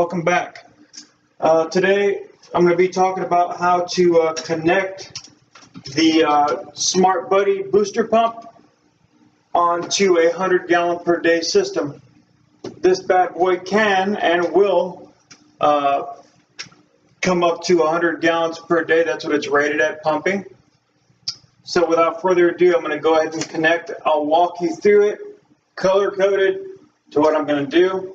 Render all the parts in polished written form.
welcome back. Today I'm going to be talking about how to connect the Smart Buddie booster pump onto a 100-gallon per day system. This bad boy can and will come up to 100 gallons per day. That's what it's rated at pumping. So without further ado, I'm going to go ahead and connect. I'll walk you through it, color-coded to what I'm going to do.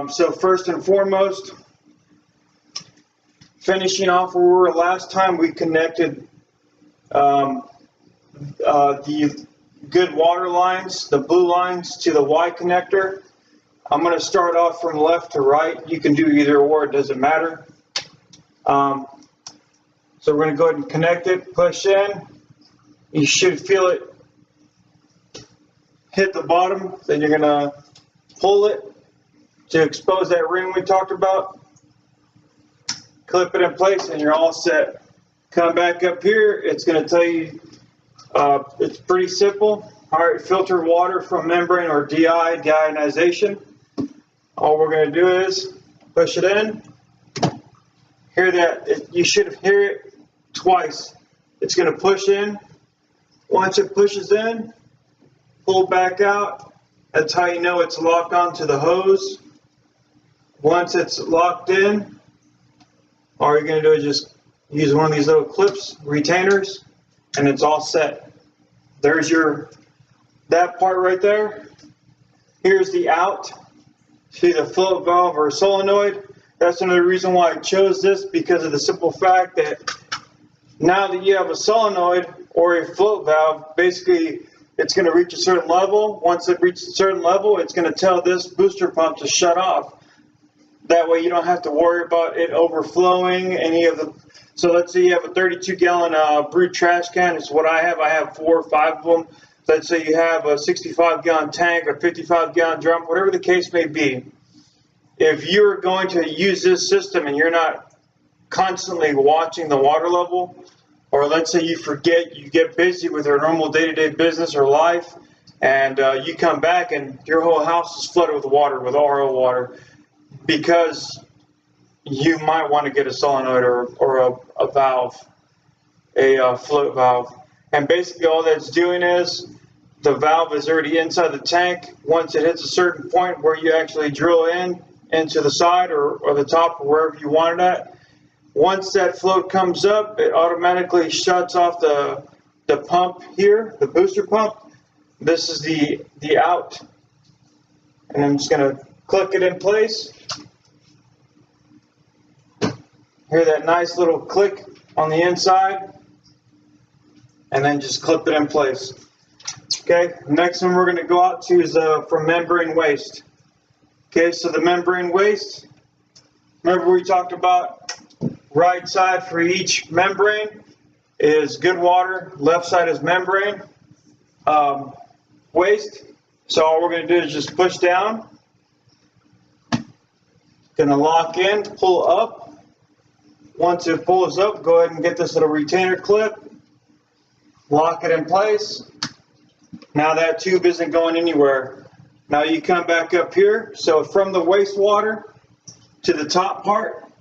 So first and foremost, finishing off where we were last time, we connected the good water lines, the blue lines, to the Y connector. I'm going to start off from left to right. You can do either or, it doesn't matter. So we're going to go ahead and connect it, push in. You should feel it hit the bottom. Then you're going to pull it to expose that ring we talked about. Clip it in place and you're all set. Come back up here. It's going to tell you, it's pretty simple. All right, filtered water from membrane or DI, deionization. All we're going to do is push it in. Hear that? You should hear it twice. It's going to push in. Once it pushes in, pull back out. That's how you know it's locked onto the hose. Once it's locked in, all you're going to do is just use one of these little clips, retainers, and it's all set. There's that part right there. Here's the out. See the float valve or solenoid? That's another reason why I chose this, because of the simple fact that now that you have a solenoid or a float valve, basically it's going to reach a certain level. Once it reaches a certain level, it's going to tell this booster pump to shut off. That way you don't have to worry about it overflowing any of the. So let's say you have a 32-gallon brewed trash can. It's what I have. I have 4 or 5 of them. Let's say you have a 65-gallon tank or 55-gallon drum, whatever the case may be. If you're going to use this system and you're not constantly watching the water level, or let's say you forget, you get busy with your normal day-to-day business or life, and you come back and your whole house is flooded with water, with RO water, because you might want to get a solenoid or a valve, a float valve. And basically all that's doing is the valve is already inside the tank. Once it hits a certain point where you actually drill into the side or the top or wherever you want it at, once that float comes up, it automatically shuts off the pump here, the booster pump. This is the out. And I'm just going to click it in place. Hear that nice little click on the inside, and then just clip it in place. Okay, next one we're going to go out to is for membrane waste. Okay, so the membrane waste, remember we talked about right side for each membrane is good water, left side is membrane waste. So all we're going to do is just push down, going to lock in, pull up. Once it pulls up, go ahead and get this little retainer clip, lock it in place. Now that tube isn't going anywhere. Now you come back up here. So from the wastewater to the top part,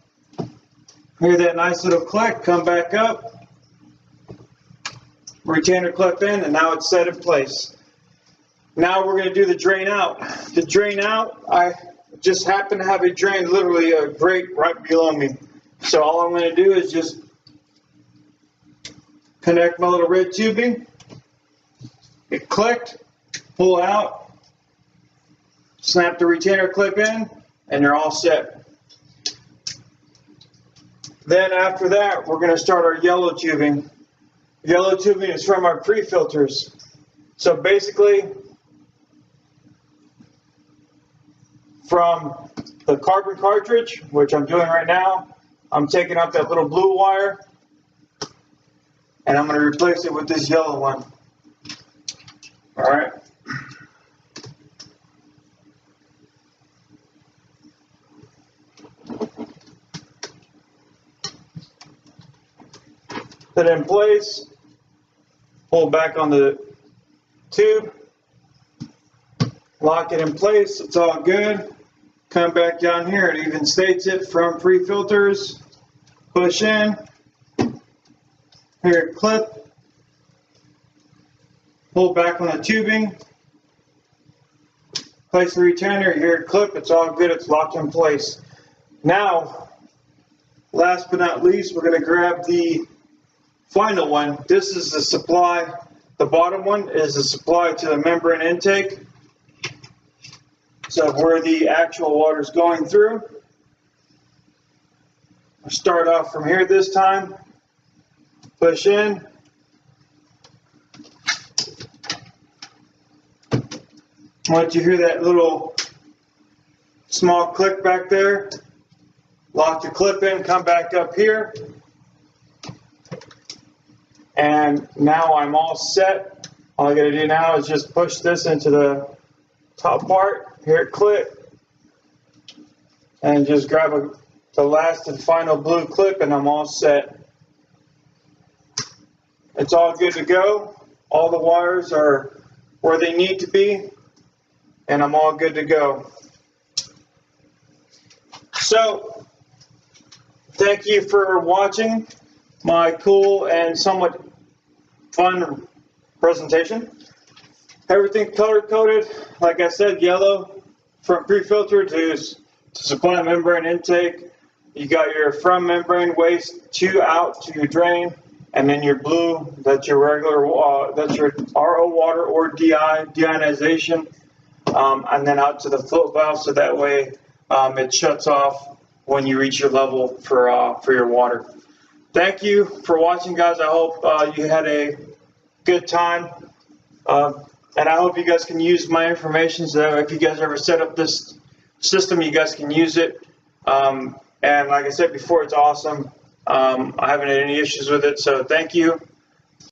hear that nice little click, come back up, retainer clip in, and now it's set in place. Now we're going to do the drain out. The drain out, I just happen to have a drain, literally a grate right below me. So all I'm going to do is just connect my little red tubing. It clicked, pull out, snap the retainer clip in, and you're all set. Then after that, we're going to start our yellow tubing. Yellow tubing is from our pre-filters. So basically, from the carbon cartridge, which I'm doing right now, I'm taking out that little blue wire and I'm going to replace it with this yellow one. All right. Put it in place, pull back on the tube, lock it in place, it's all good. come back down here. It even states it from pre-filters. Push in. Here, clip. Pull back on the tubing. Place the retainer. Here, clip. It's all good. It's locked in place. Now, last but not least, we're going to grab the final one. This is the supply. The bottom one is the supply to the membrane intake. So where the actual water is going through. We'll start off from here this time. Push in. Once you hear that little small click back there, lock the clip in, come back up here. And now I'm all set. All I gotta do now is just push this into the top part. Here, clip. And just grab the last and final blue clip and I'm all set. It's all good to go. All the wires are where they need to be. And I'm all good to go. So, thank you for watching my cool and somewhat fun presentation. Everything color coded, like I said, yellow from pre-filter to supply membrane intake. You got your from membrane waste to out to drain, and then your blue, that's your regular, that's your RO water or deionization, and then out to the float valve, so that way it shuts off when you reach your level for your water. Thank you for watching, guys. I hope you had a good time. And I hope you guys can use my information so that if you guys ever set up this system, you guys can use it. And like I said before, it's awesome. I haven't had any issues with it, so thank you.